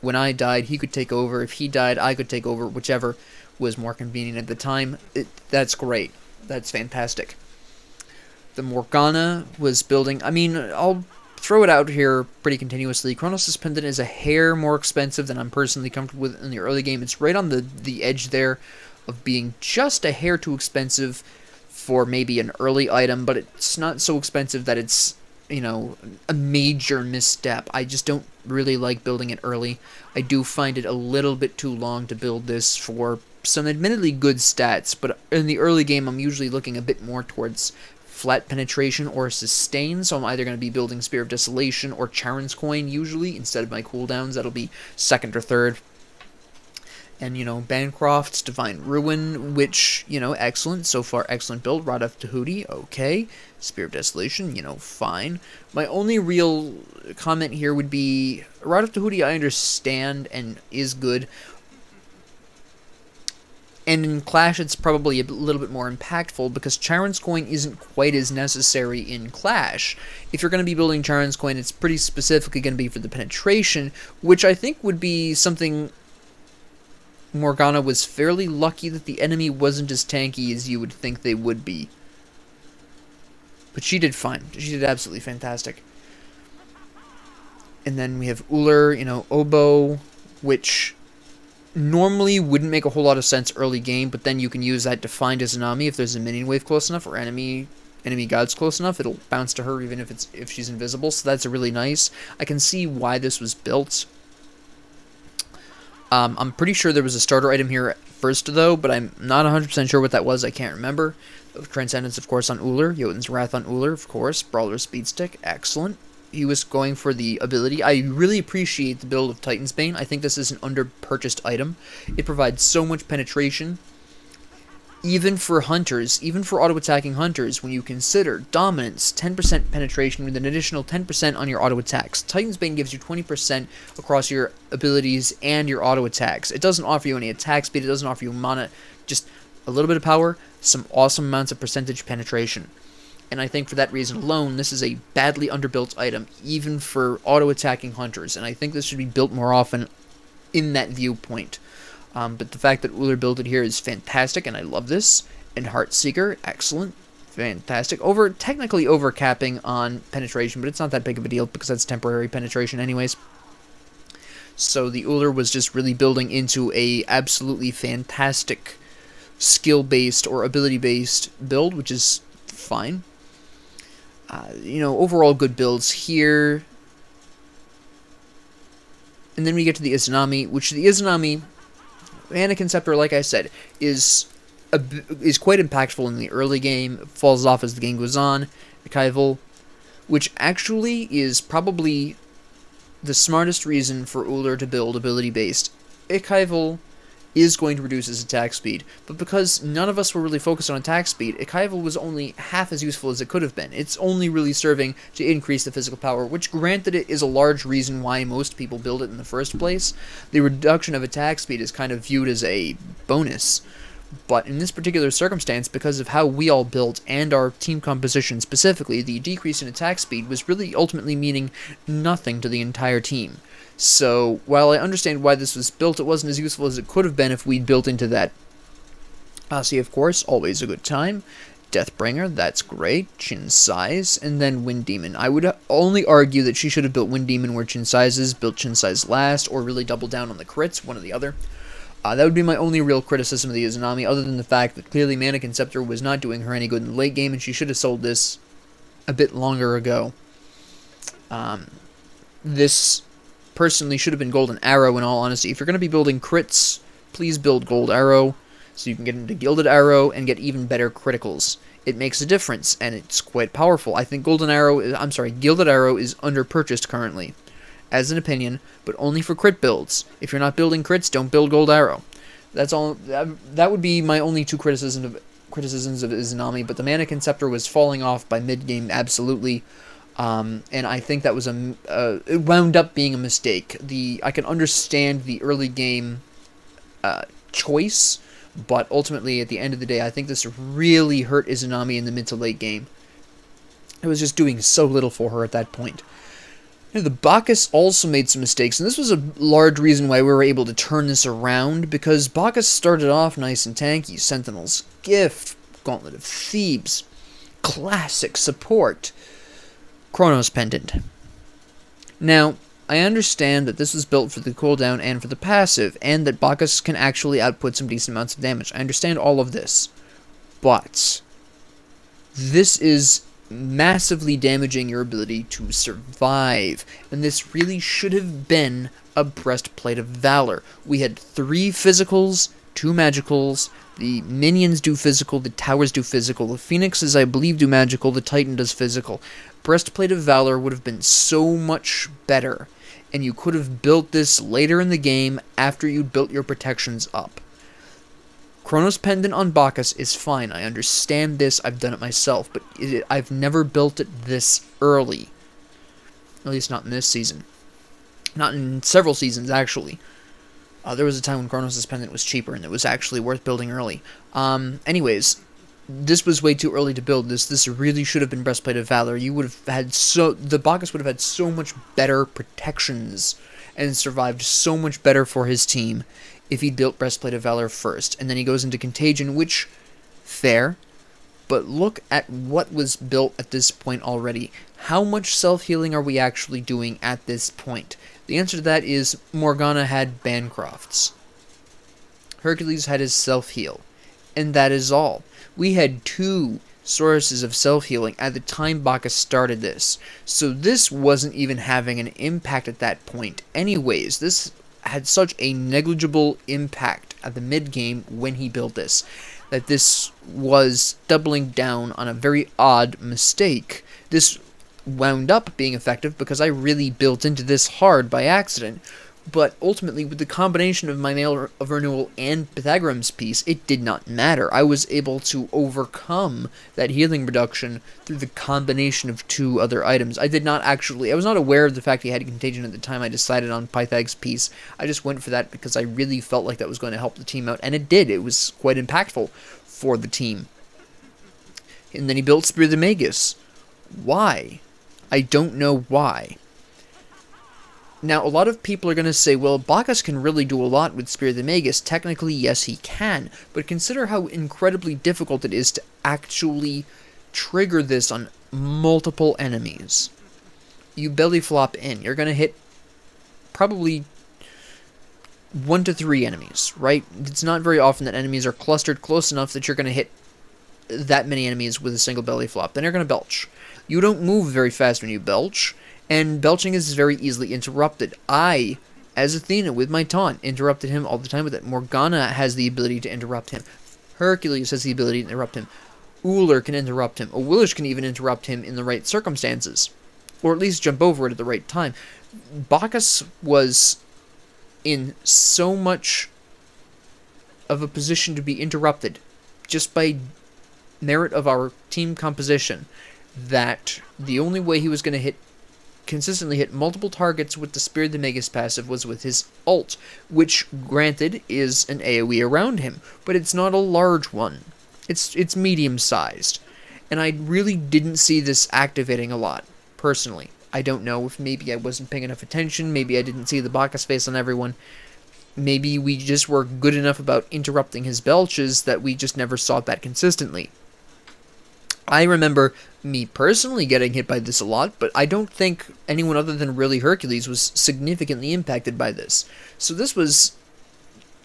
When I died, he could take over. If he died, I could take over. Whichever was more convenient at the time. That's great. That's fantastic. The Morgana was building. I mean, I'll throw it out here pretty continuously. Kronos' Pendant is a hair more expensive than I'm personally comfortable with in the early game. It's right on the edge there of being just a hair too expensive for maybe an early item, but it's not so expensive that it's, you know, a major misstep. I just don't really like building it early. I do find it a little bit too long to build this for some admittedly good stats, but in the early game I'm usually looking a bit more towards flat penetration or sustain, so I'm either going to be building Spear of Desolation or Charon's Coin usually, instead of my cooldowns. That'll be second or third. And, you know, Bancroft's Divine Ruin, which, you know, excellent. So far, excellent build. Rod of Tahuti, okay. Spear of Desolation, you know, fine. My only real comment here would be, Rod of Tahuti I understand and is good. And in Clash, it's probably a little bit more impactful because Charon's Coin isn't quite as necessary in Clash. If you're going to be building Charon's Coin, it's pretty specifically going to be for the penetration, which I think would be something Morgana was fairly lucky that the enemy wasn't as tanky as you would think they would be. But she did fine. She did absolutely fantastic. And then we have Uller, you know, Oboe, which normally wouldn't make a whole lot of sense early game, but then you can use that to find Izanami if there's a minion wave close enough or enemy gods close enough. It'll bounce to her even if she's invisible, so that's really nice. I can see why this was built. I'm pretty sure there was a starter item here at first, though, but I'm not 100% sure what that was. I can't remember. Transcendence, of course, on Uller. Jotun's Wrath on Uller, of course. Brawler Speed Stick, excellent. He was going for the ability. I really appreciate the build of Titan's Bane. I think this is an under-purchased item. It provides so much penetration, even for hunters, even for auto-attacking hunters, when you consider dominance, 10% penetration with an additional 10% on your auto-attacks. Titan's Bane gives you 20% across your abilities and your auto-attacks. It doesn't offer you any attack speed, it doesn't offer you mana, just a little bit of power, some awesome amounts of percentage penetration. And I think for that reason alone, this is a badly underbuilt item, even for auto-attacking hunters, and I think this should be built more often in that viewpoint. But the fact that Uller built it here is fantastic, and I love this. And Heartseeker, excellent, fantastic. Technically overcapping on penetration, but it's not that big of a deal because that's temporary penetration anyways. So the Uller was just really building into a absolutely fantastic skill-based or ability-based build, which is fine. You know, overall good builds here. And then we get to the Izanami, which the Izanami, Anakin Scepter, like I said, is quite impactful in the early game. It falls off as the game goes on. Kaival, which actually is probably the smartest reason for Uller to build ability-based. Ikaival is going to reduce his attack speed, but because none of us were really focused on attack speed, Ikaival was only half as useful as it could have been. It's only really serving to increase the physical power, which granted it is a large reason why most people build it in the first place. The reduction of attack speed is kind of viewed as a bonus, but in this particular circumstance, because of how we all built and our team composition specifically, the decrease in attack speed was really ultimately meaning nothing to the entire team. So, while I understand why this was built, it wasn't as useful as it could have been if we'd built into that. Asi, of course, always a good time. Deathbringer, that's great. Chin Size, and then Wind Demon. I would only argue that she should have built Wind Demon where Chin Size is, built Chin Size last, or really double down on the crits, one or the other. That would be my only real criticism of the Izanami, other than the fact that clearly Mannequin Scepter was not doing her any good in the late game, and she should have sold this a bit longer ago. This personally should have been Golden Arrow, in all honesty. If you're going to be building crits, please build Gold Arrow, so you can get into Gilded Arrow and get even better criticals. It makes a difference, and it's quite powerful. I think Gilded Arrow is under-purchased currently, as an opinion, but only for crit builds. If you're not building crits, don't build Gold Arrow. That's all. That would be my only two criticisms of Izanami, but the Mannequin Scepter was falling off by mid-game, absolutely. And I think that was it wound up being a mistake. I can understand the early game choice, but ultimately, at the end of the day, I think this really hurt Izanami in the mid to late game. It was just doing so little for her at that point. The Bacchus also made some mistakes, and this was a large reason why we were able to turn this around, because Bacchus started off nice and tanky. Sentinel's Gift, Gauntlet of Thebes, classic support, Chronos Pendant. Now, I understand that this was built for the cooldown and for the passive, and that Bacchus can actually output some decent amounts of damage. I understand all of this, but this is massively damaging your ability to survive, and this really should have been a Breastplate of Valor. We had 3 physicals, 2 magicals, the minions do physical, the towers do physical, the phoenixes I believe do magical, the titan does physical. Breastplate of Valor would have been so much better, and you could have built this later in the game after you'd built your protections up. Chronos Pendant on Bacchus is fine, I understand this, I've done it myself, but I've never built it this early. At least not in this season. Not in several seasons, actually. There was a time when Chronos' Pendant was cheaper, and it was actually worth building early. Anyways, this was way too early to build this. This really should have been Breastplate of Valor. You would have had the Bacchus would have had so much better protections and survived so much better for his team if he built Breastplate of Valor first. And then he goes into Contagion, which, fair, but look at what was built at this point already. How much self-healing are we actually doing at this point? The answer to that is Morgana had Bancrofts. Hercules had his self-heal. And that is all. We had 2 sources of self-healing at the time Bacchus started this. So this wasn't even having an impact at that point anyways. This had such a negligible impact at the mid-game when he built this, that this was doubling down on a very odd mistake. This wound up being effective because I really built into this hard by accident, but ultimately with the combination of my Mail of Renewal and Pythagorum's piece, it did not matter. I was able to overcome that healing reduction through the combination of 2 other items. I was not aware of the fact he had Contagion at the time I decided on Pythag's piece. I just went for that because I really felt like that was going to help the team out, and it did. It was quite impactful for the team. And then he built Spear the Magus. Why? I don't know why. Now, a lot of people are going to say, well, Bacchus can really do a lot with Spear the Magus. Technically, yes, he can. But consider how incredibly difficult it is to actually trigger this on multiple enemies. You belly flop in. You're going to hit probably 1 to 3 enemies, right? It's not very often that enemies are clustered close enough that you're going to hit that many enemies with a single belly flop. Then you're going to belch. You don't move very fast when you belch, and belching is very easily interrupted. I, as Athena, with my taunt, interrupted him all the time with it. Morgana has the ability to interrupt him. Hercules has the ability to interrupt him. Uller can interrupt him. Awilish can even interrupt him in the right circumstances, or at least jump over it at the right time. Bacchus was in so much of a position to be interrupted just by merit of our team composition that the only way he was going to consistently hit multiple targets with the Spear the Magus passive was with his ult, which, granted, is an AoE around him, but it's not a large one. It's medium-sized, and I really didn't see this activating a lot, personally. I don't know if maybe I wasn't paying enough attention, maybe I didn't see the Bacchus face on everyone, maybe we just were good enough about interrupting his belches that we just never saw that consistently. I remember me personally getting hit by this a lot, but I don't think anyone other than really Hercules was significantly impacted by this. So this was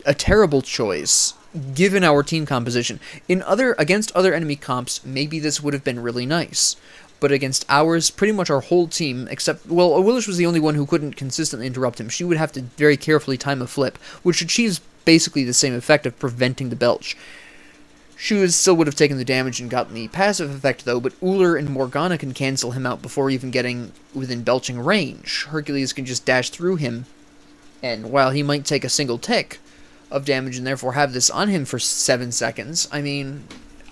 a terrible choice, given our team composition. Against other enemy comps, maybe this would have been really nice. But against ours, pretty much our whole team, except, well, Awilish was the only one who couldn't consistently interrupt him. She would have to very carefully time a flip, which achieves basically the same effect of preventing the belch. She still would have taken the damage and gotten the passive effect, though, but Uller and Morgana can cancel him out before even getting within belching range. Hercules can just dash through him, and while he might take a single tick of damage and therefore have this on him for 7 seconds, I mean,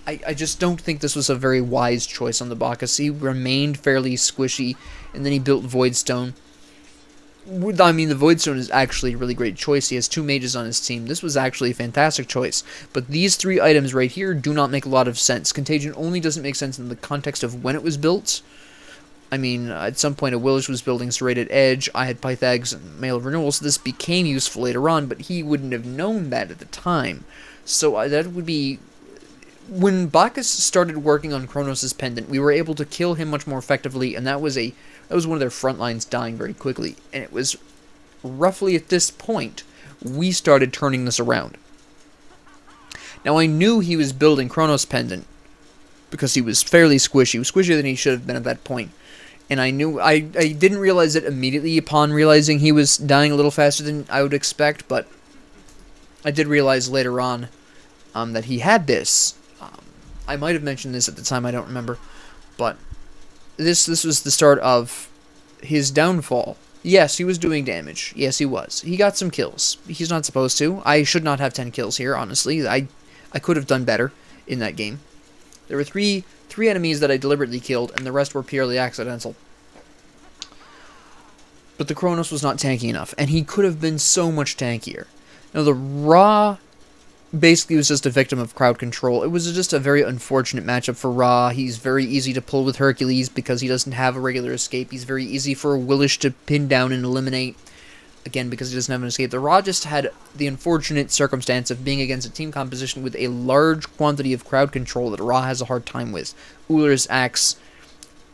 I just don't think this was a very wise choice on the Bacchus. He remained fairly squishy, and then he built Voidstone. I mean, the Voidstone is actually a really great choice. He has 2 mages on his team. This was actually a fantastic choice. But these 3 items right here do not make a lot of sense. Contagion only doesn't make sense in the context of when it was built. I mean, at some point, Awilish was building Serrated Edge. I had Pythags and Mail of Renewal, so this became useful later on, but he wouldn't have known that at the time. So that would be... When Bacchus started working on Kronos' pendant, we were able to kill him much more effectively, and that was one of their front lines dying very quickly. And it was roughly at this point we started turning this around. Now, I knew he was building Kronos pendant because he was fairly squishy. He was squishier than he should have been at that point. And I didn't realize it immediately upon realizing he was dying a little faster than I would expect, but I did realize later on that he had this. I might have mentioned this at the time, I don't remember, but this was the start of his downfall. Yes, he was doing damage. Yes, he was. He got some kills. He's not supposed to. I should not have 10 kills here, honestly. I could have done better in that game. There were three enemies that I deliberately killed, and the rest were purely accidental. But the Kronos was not tanky enough, and he could have been so much tankier. Now, the Ra basically was just a victim of crowd control. It was just a very unfortunate matchup for Ra. He's very easy to pull with Hercules because he doesn't have a regular escape. He's very easy for Willish to pin down and eliminate, again, because he doesn't have an escape. The Ra just had the unfortunate circumstance of being against a team composition with a large quantity of crowd control that Ra has a hard time with. Uller's axe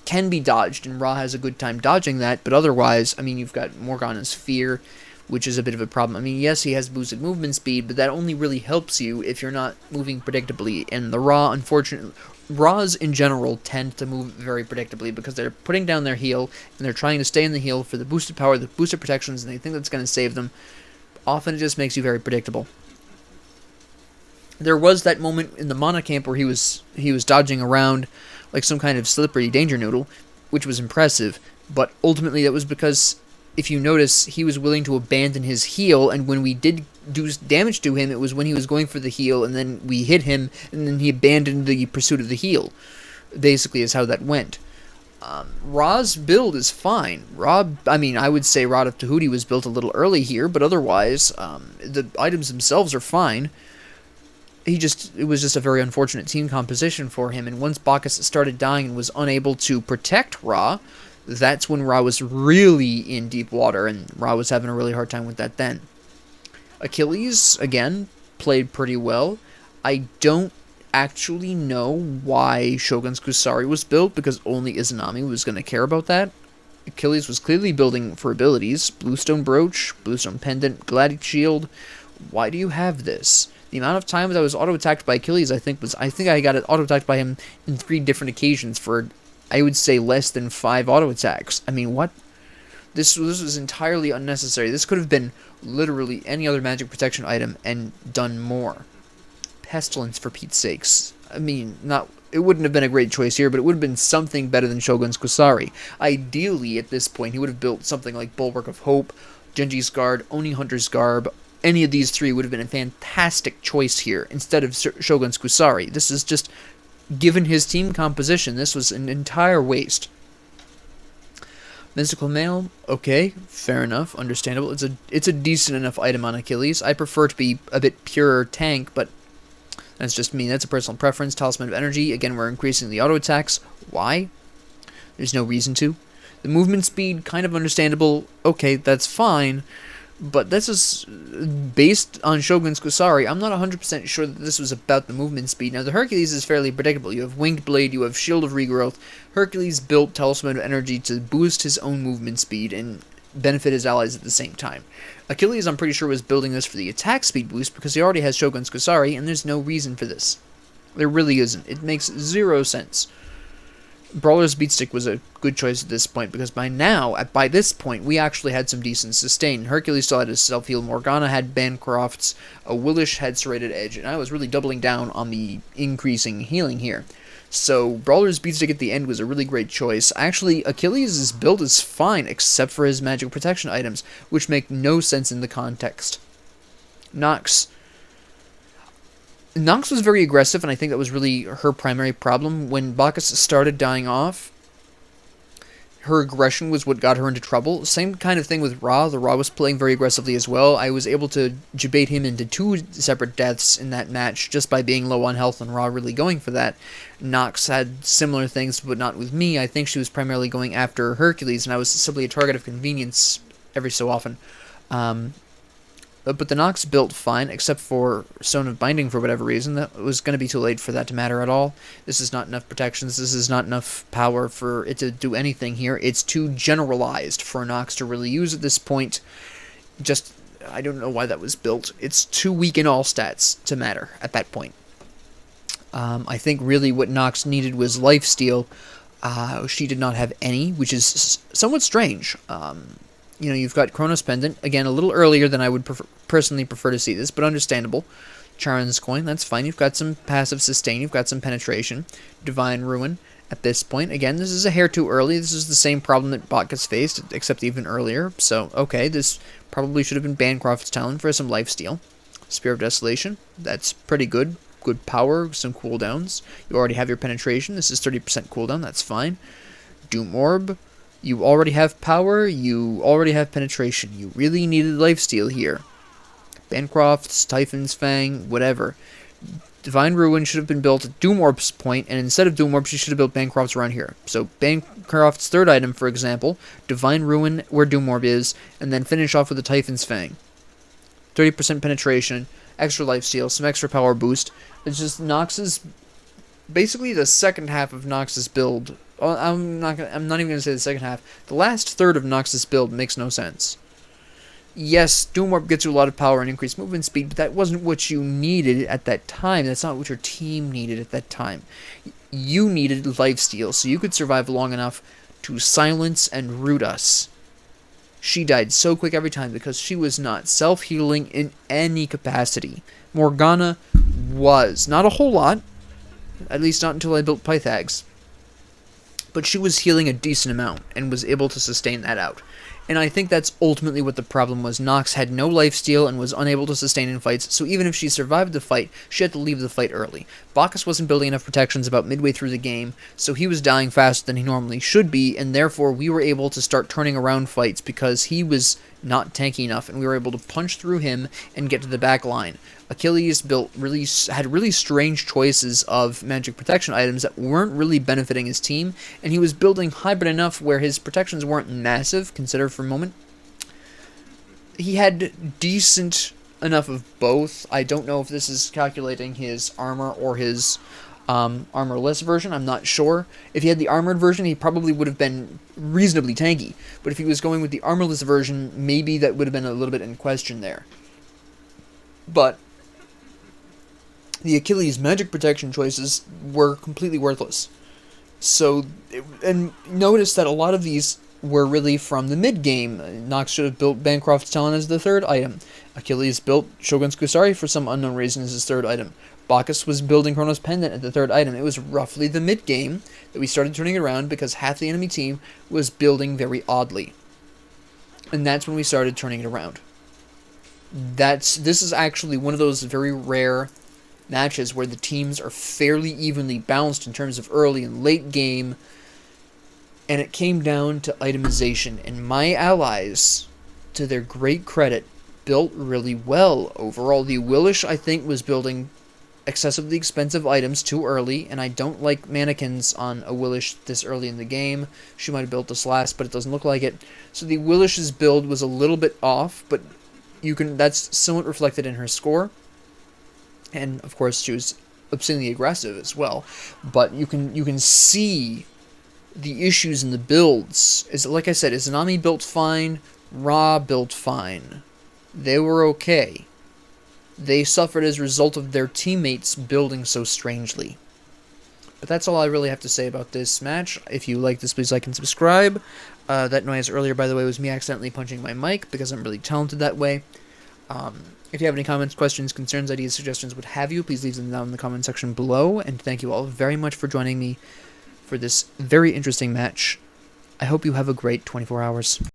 can be dodged, and Ra has a good time dodging that, but otherwise, I mean, you've got Morgana's Fear, which is a bit of a problem. I mean, yes, he has boosted movement speed, but that only really helps you if you're not moving predictably, and the Ra, unfortunately, Ra's in general tend to move very predictably because they're putting down their heal, and they're trying to stay in the heal for the boosted power, the boosted protections, and they think that's going to save them. Often it just makes you very predictable. There was that moment in the Mana camp where he was dodging around like some kind of slippery danger noodle, which was impressive, but ultimately that was because, if you notice, he was willing to abandon his heal, and when we did do damage to him, it was when he was going for the heal, and then we hit him, and then he abandoned the pursuit of the heal. Basically is how that went. Ra's build is fine. I mean, I would say Rod of Tahuti was built a little early here, but otherwise, the items themselves are fine. It was just a very unfortunate team composition for him, and once Bacchus started dying and was unable to protect Ra, that's when Ra was really in deep water, and Ra was having a really hard time with that then. Achilles, again, played pretty well. I don't actually know why Shogun's Kusari was built, because only Izanami was going to care about that. Achilles was clearly building for abilities. Bluestone Brooch, Bluestone Pendant, Gladiator Shield. Why do you have this? The amount of times I was auto-attacked by Achilles, I think I got auto-attacked by him in 3 different occasions for, I would say, less than 5 auto-attacks. I mean, what? This was entirely unnecessary. This could have been literally any other magic protection item and done more. Pestilence, for Pete's sakes. I mean, not it wouldn't have been a great choice here, but it would have been something better than Shogun's Kusari. Ideally, at this point, he would have built something like Bulwark of Hope, Genji's Guard, Oni Hunter's Garb. Any of these three would have been a fantastic choice here instead of Shogun's Kusari. This is just, given his team composition, this was an entire waste. Mystical Mail, okay, fair enough, understandable. It's a decent enough item on Achilles. I prefer to be a bit purer tank, but that's just me. That's a personal preference. Talisman of Energy, again, we're increasing the auto attacks. Why? There's no reason to. The movement speed, kind of understandable. Okay, that's fine. But this is based on Shogun's Kusari. I'm not 100% sure that this was about the movement speed. Now, the Hercules is fairly predictable. You have Winged Blade, you have Shield of Regrowth. Hercules built Talisman of Energy to boost his own movement speed and benefit his allies at the same time. Achilles, I'm pretty sure, was building this for the attack speed boost because he already has Shogun's Kusari, and there's no reason for this. There really isn't. It makes zero sense. Brawler's Beatstick was a good choice at this point, because by this point, we actually had some decent sustain. Hercules still had his self-heal, Morgana had Bancroft's, Willish had Serrated Edge, and I was really doubling down on the increasing healing here. So, Brawler's Beatstick at the end was a really great choice. Actually, Achilles' build is fine, except for his magic protection items, which make no sense in the context. Nox was very aggressive, and I think that was really her primary problem. When Bacchus started dying off, her aggression was what got her into trouble. Same kind of thing with Ra. The Ra was playing very aggressively as well. I was able to debate him into 2 separate deaths in that match just by being low on health and Ra really going for that. Nox had similar things, but not with me. I think she was primarily going after Hercules, and I was simply a target of convenience every so often. But the Nox built fine, except for Stone of Binding for whatever reason. That was going to be too late for that to matter at all. This is not enough protections. This is not enough power for it to do anything here. It's too generalized for Nox to really use at this point. Just, I don't know why that was built. It's too weak in all stats to matter at that point. I think really what Nox needed was lifesteal. She did not have any, which is somewhat strange. You know, you've got Chronos Pendant, again, a little earlier than I would personally prefer to see this, but understandable. Charon's Coin, that's fine. You've got some passive sustain, you've got some penetration. Divine Ruin, at this point. Again, this is a hair too early. This is the same problem that Bacchus faced, except even earlier. So, okay, this probably should have been Bancroft's Talon for some lifesteal. Spear of Desolation, that's pretty good. Good power, some cooldowns. You already have your penetration. This is 30% cooldown, that's fine. Doom Orb. You already have power, you already have penetration. You really needed lifesteal here. Bancroft's, Typhon's Fang, whatever. Divine Ruin should have been built at Doom Orb's point, and instead of Doom Orb, she should have built Bancroft's around here. So Bancroft's third item, for example, Divine Ruin where Doom Orb is, and then finish off with the Typhon's Fang. 30% penetration, extra lifesteal, some extra power boost. It's just Nox's... Basically, the second half of Nox's build... I'm not even going to say the second half. The last third of Nox's build makes no sense. Yes, Doom Orb gets you a lot of power and increased movement speed, but that wasn't what you needed at that time. That's not what your team needed at that time. You needed lifesteal, so you could survive long enough to silence and root us. She died so quick every time because she was not self-healing in any capacity. Morgana was. Not a whole lot. At least not until I built Pythags. But she was healing a decent amount and was able to sustain that out. And I think that's ultimately what the problem was. Nox had no lifesteal and was unable to sustain in fights, so even if she survived the fight, she had to leave the fight early. Bacchus wasn't building enough protections about midway through the game, so he was dying faster than he normally should be, and therefore we were able to start turning around fights because he was not tanky enough, and we were able to punch through him and get to the back line. Achilles had really strange choices of magic protection items that weren't really benefiting his team, and he was building hybrid enough where his protections weren't massive, consider for a moment. He had decent enough of both. I don't know if this is calculating his armor or his armorless version. I'm not sure. If he had the armored version, he probably would have been reasonably tanky, but if he was going with the armorless version, maybe that would have been a little bit in question there. But the Achilles magic protection choices were completely worthless. So, and notice that a lot of these were really from the mid-game. Nox should have built Bancroft's Talon as the third item. Achilles built Shogun's Kusari for some unknown reason as his third item. Bacchus was building Chronos Pendant at the third item. It was roughly the mid-game that we started turning it around because half the enemy team was building very oddly. And that's when we started turning it around. This is actually one of those very rare matches where the teams are fairly evenly balanced in terms of early and late game, and it came down to itemization, and my allies, to their great credit, built really well overall. The Willish, I think, was building excessively expensive items too early, and I don't like mannequins on a Willish this early in the game. She might have built this last, but it doesn't look like it. So the Willish's build was a little bit off, but that's somewhat reflected in her score. And of course, she was obscenely aggressive as well. But you can see the issues in the builds. Is like I said, Izanami built fine, Ra built fine. They were okay. They suffered as a result of their teammates building so strangely. But that's all I really have to say about this match. If you like this, please like and subscribe. That noise earlier, by the way, was me accidentally punching my mic because I'm really talented that way. If you have any comments, questions, concerns, ideas, suggestions, what have you, please leave them down in the comment section below. And thank you all very much for joining me for this very interesting match. I hope you have a great 24 hours.